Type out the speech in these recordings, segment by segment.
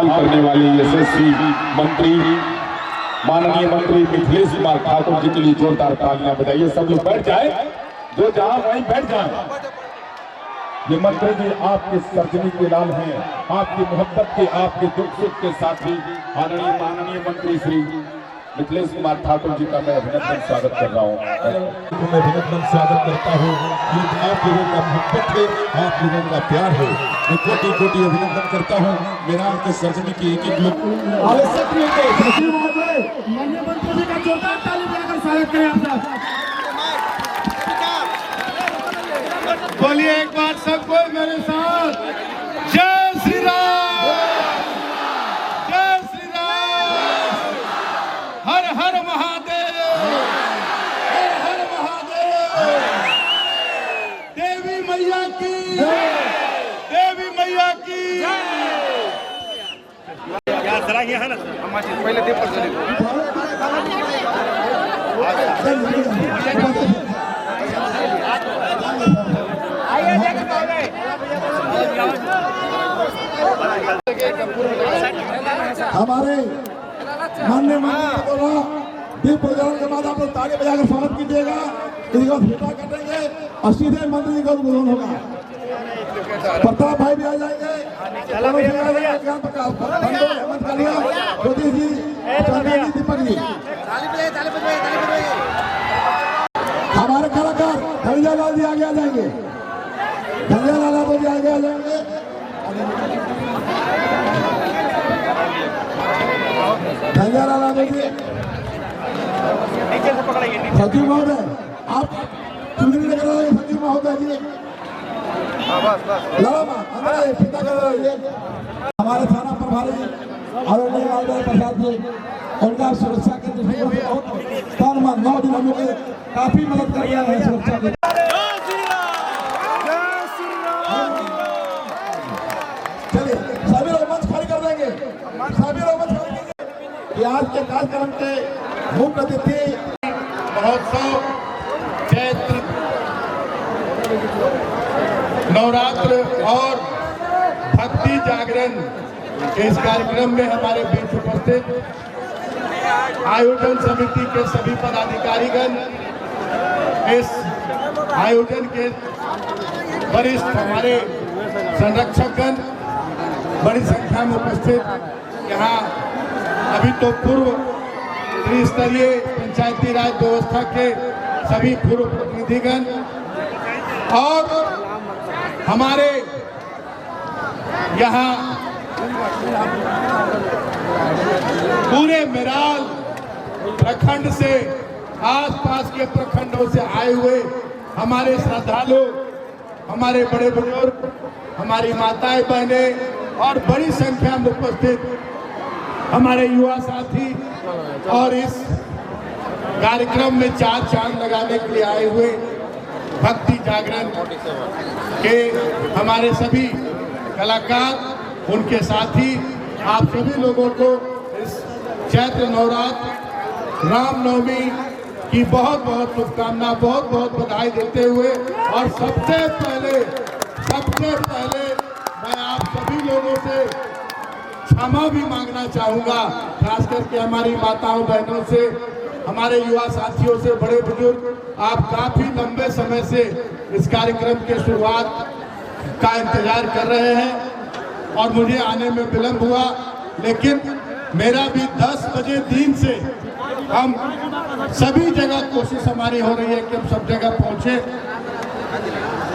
देखभाल करने वाले यशस्वी मंत्री माननीय मंत्री मिथिलेश कुमार ठाकुर जी के लिए जोरदार तालियां बजाइए। सब लोग बैठ जाए, जो जहां वहीं बैठ जाए। ये मंत्री जी आपके सर्जनी के लाल हैं, आपकी मोहब्बत के, आपके दुख सुख के साथी माननीय मंत्री श्री मिथिलेश कुमार ठाकुर जी का मैं अभिनंदन स्वागत कर रहा हूँ। मैं अभिनंदन स्वागत करता हूँ। आप लोगों का मोहब्बत है, आप लोगों का प्यार है, मैं कोटि कोटि अभिनंदन करता हूँ। मेरा आपके सर्जनी की एक एक लोग जोरदार ताली बजाकर स्वागत करें आप सब। बोलिए एक बार सबको मेरे साथ, जय श्री राम, जय श्री राम, हर हर महादेव, हर हर महादेव, देवी मैया की, देवी मैया की। जरा ये है ना पहले देव हमारे माननीय मंत्री को बोला दीप प्रज्वलन के बाद आप लोग ताली बजाकर स्वागत कीजिएगा। इसको फीता कटेंगे और सीधे मंत्री को उद्बोधन होगा। प्रताप भाई भी आ जाएंगे, ज्योति जी, दीपक जी, हमारे कलाकार धनजय लाल जी आगे आ जाएंगे, धनजय लाल जी आगे आ जाएंगे। धनजय लाल जी सचिव महोदय, आप चुनरी लेकर आए सचिव महोदय जी। हमारे थाना प्रभारी आदरणीय लालबाई प्रसाद जी, उनका सुरक्षा के दृष्टिकोण से बहुत तन मन 9 दिन हम लोग काफी मदद कर रहे हैं सुरक्षा के। चलिए सभी लोग मंच खाली कर देंगे, सभी लोग मंच खाली करेंगे। आज के कार्यक्रम के मुख्य अतिथि महोत्सव चैत्र नवरात्र और भक्ति जागरण के इस कार्यक्रम में हमारे बीच उपस्थित आयोजन समिति के सभी पदाधिकारीगण, इस आयोजन के वरिष्ठ हमारे संरक्षकगण बड़ी संख्या में उपस्थित। यहाँ अभी तो पूर्व त्रिस्तरीय पंचायती राज व्यवस्था के सभी पूर्व प्रतिनिधिगण और हमारे यहाँ पूरे मेराल प्रखंड से आसपास के प्रखंडों से आए हुए हमारे श्रद्धालु, हमारे बड़े बुजुर्ग, हमारी माताएं बहनें और बड़ी संख्या में उपस्थित हमारे युवा साथी और इस कार्यक्रम में 4 चांद लगाने के लिए आए हुए भक्ति जागरण के हमारे सभी कलाकार, उनके साथी, आप सभी लोगों को इस चैत्र नवरात्र रामनवमी की बहुत बहुत शुभकामना, बहुत बहुत बधाई देते हुए और सबसे पहले मैं आप सभी लोगों से क्षमा भी मांगना चाहूँगा, खास करके हमारी माताओं बहनों से, हमारे युवा साथियों से, बड़े बुजुर्ग। आप काफी लंबे समय से इस कार्यक्रम के शुरुआत का इंतजार कर रहे हैं और मुझे आने में विलंब हुआ, लेकिन मेरा भी 10 बजे दिन से हम सभी जगह कोशिश हमारी हो रही है कि हम सब जगह पहुंचे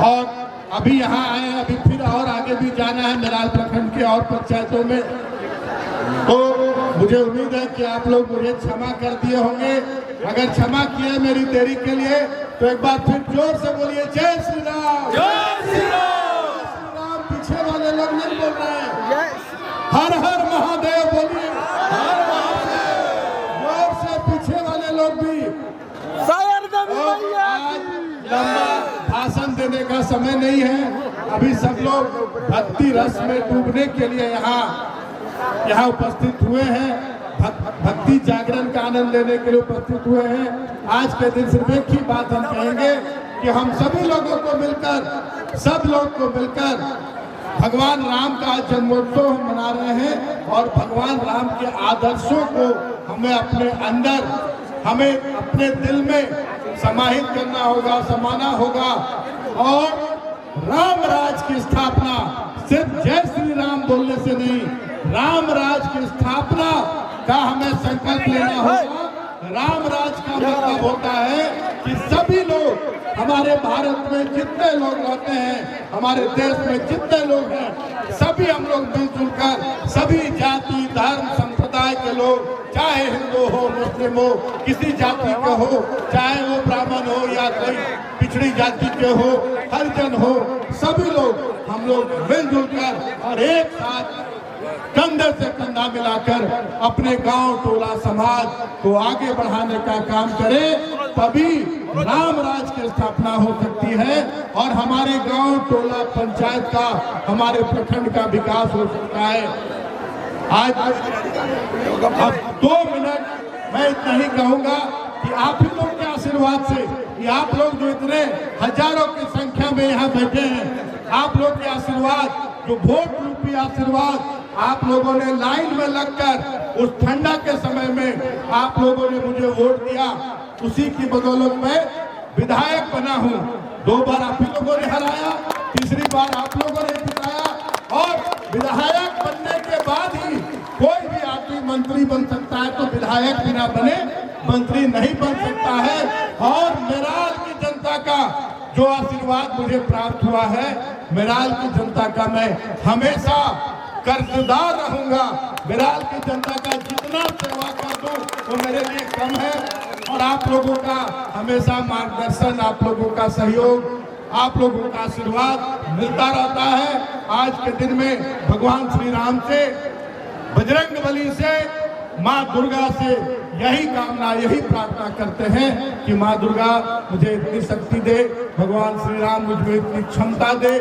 और अभी यहाँ आए, अभी फिर और आगे भी जाना है मेराल प्रखंड के और पंचायतों में। तो मुझे उम्मीद है कि आप लोग मुझे क्षमा कर दिए होंगे। अगर क्षमा किया मेरी देरी के लिए तो एक बार फिर जोर से बोलिए जय श्री राम, जय श्री राम, जय श्री राम। पीछे वाले लोग नहीं बोल रहे हैं, हर हर महादेव बोलिए, हर महादेव। जोर से पीछे वाले लोग भी। आज लंबा भाषण देने का समय नहीं है, अभी सब लोग भक्ति रस में डूबने के लिए यहाँ उपस्थित हुए हैं, भक्ति जागरण का आनंद लेने के लिए उपस्थित हुए हैं। आज के दिन सिर्फ एक ही बात हम कहेंगे कि हम सभी लोगों को मिलकर, सब लोग को मिलकर भगवान राम का जन्मोत्सव हम मना रहे हैं और भगवान राम के आदर्शों को हमें अपने अंदर, हमें अपने दिल में समाहित करना होगा, समाना होगा। और राम राज की स्थापना सिर्फ जय श्री राम बोलने से नहीं, राम राज की स्थापना का हमें संकल्प लेना होगा। राम राज का मतलब होता है कि सभी लोग, हमारे भारत में जितने लोग रहते हैं, हमारे देश में जितने लोग हैं, सभी हम लोग मिलजुल कर, सभी जाति धर्म संप्रदाय के लोग, चाहे हिंदू हो मुस्लिम हो, किसी जाति का हो, चाहे वो ब्राह्मण हो या कोई पिछड़ी जाति के हो, हरिजन हो, सभी लोग हम लोग मिलजुल कर और एक साथ कंधे से कंधा मिलाकर अपने गांव टोला समाज को आगे बढ़ाने का काम करें, तभी राम राज की स्थापना हो सकती है और हमारे गांव टोला पंचायत का, हमारे प्रखंड का विकास हो सकता है। आज अब 2 मिनट मैं इतना ही कहूंगा कि आप ही लोग के आशीर्वाद से, कि आप लोग जो इतने हजारों की संख्या में यहाँ बैठे हैं, आप लोग के आशीर्वाद, जो वोट रूपी आशीर्वाद आप लोगों ने लाइन में लगकर उस ठंडा के समय में आप लोगों ने मुझे वोट दिया, उसी की बदौलत मैं विधायक बना हूं। 2 बार आप ही लोगों ने हराया, तीसरी बार आप लोगों ने जिताया और विधायक बनने के बाद ही कोई भी आदमी मंत्री बन सकता है, तो विधायक बिना बने मंत्री नहीं बन सकता है। और मेराल की जनता का जो आशीर्वाद मुझे प्राप्त हुआ है, मेराल की जनता का मैं हमेशा कर्जदार रहूंगा। मेराल की जनता का जितना सेवा कर दूं वो मेरे लिए कम है। और आप लोगों का हमेशा मार्गदर्शन, आप लोगों का सहयोग, आप लोगों का आशीर्वाद मिलता रहता है। आज के दिन में भगवान श्री राम से, बजरंगबली से, माँ दुर्गा से यही कामना, यही प्रार्थना करते हैं कि माँ दुर्गा मुझे इतनी शक्ति दे, भगवान श्री राम मुझे इतनी क्षमता दे,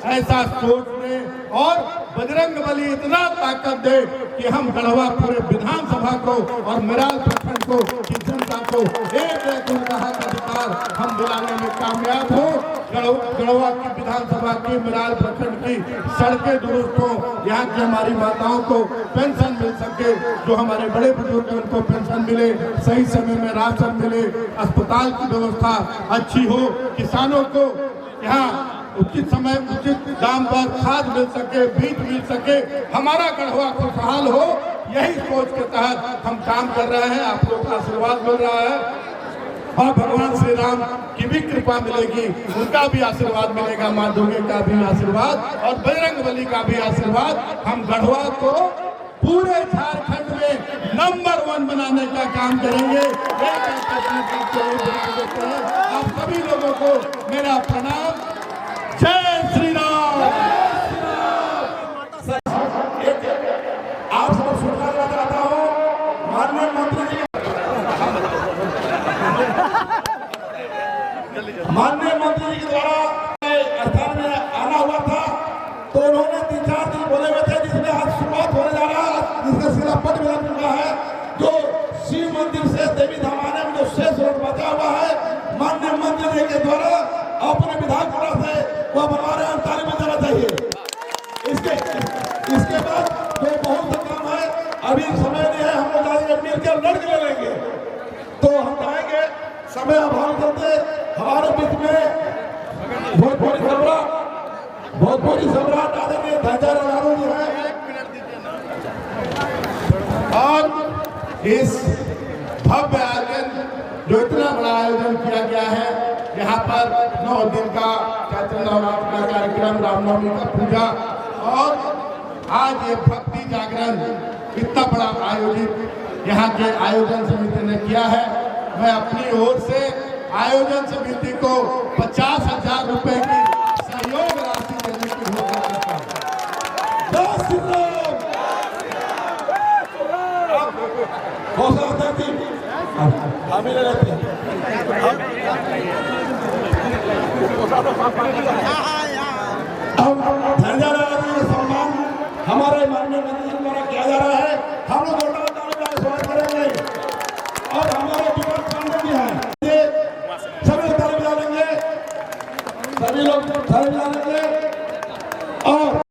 ऐसा सोच दे और बजरंगबली इतना ताकत दे कि हम गढ़वा पूरे विधानसभा को और मेराल प्रखंड को, की जनता को एक उनका अधिकार हम दिलाने में कामयाब हो। गढ़वा की विधानसभा की, मेराल प्रखंड की सड़कें दुरुस्त हो, यहाँ की हमारी माताओं को पेंशन मिल सके, जो हमारे बड़े बुजुर्ग हैं उनको पेंशन मिले, सही समय में राशन मिले, अस्पताल की व्यवस्था अच्छी हो, किसानों को यहाँ उचित समय उचित दाम पर खाद मिल सके, बीज मिल सके, हमारा गढ़वा खुशहाल हो, यही सोच के तहत हम काम कर रहे हैं। आप लोग का आशीर्वाद मिल रहा है और भगवान श्री राम की भी कृपा मिलेगी, उनका भी आशीर्वाद मिलेगा, माँ दुर्गा का भी आशीर्वाद और बजरंगबली का भी आशीर्वाद। हम गढ़वा को पूरे झारखंड में नंबर 1 बनाने का काम करेंगे। आप सभी लोगों को मेरा प्रणाम। जय श्री राम। आप सब सुनना चाहता हूँ, माननीय मंत्री जी के द्वारा स्थान में आना हुआ था, तो उन्होंने 3-4 दिन बोले हुए थे, जिसमें आज शुरुआत होने जा रहा है, जिसका शिलापट भी लग चुका है। जो शिव मंदिर से देवी धाम आने में जो शेष रोड बचा हुआ है, माननीय मंत्री जी के द्वारा अपने विधानसभा से वो बनवा रहे हैं, तारीफ में देना चाहिए। इसके बाद जो बहुत सा काम है, अभी समय नहीं है, हम लोग जाएंगे मिलकर लड़के ले लेंगे, तो हम जाएंगे। समय अभाव करते हमारे बीच में भोजपुरी सम्राट आदरणीय धनजय यादव जी है और इस भव्य आयोजन, जो इतना बड़ा आयोजन किया गया है, यहाँ पर 9 दिन का चैत्र नवरात्र का कार्यक्रम, रामनवमी का पूजा और आज ये भक्ति जागरण इतना बड़ा आयोजित यहाँ के आयोजन समिति ने किया है। मैं अपनी ओर से आयोजन समिति को 50,000 रुपए की सहयोग राशि देने की घोषणा करता हूँ। सम्मान हमारे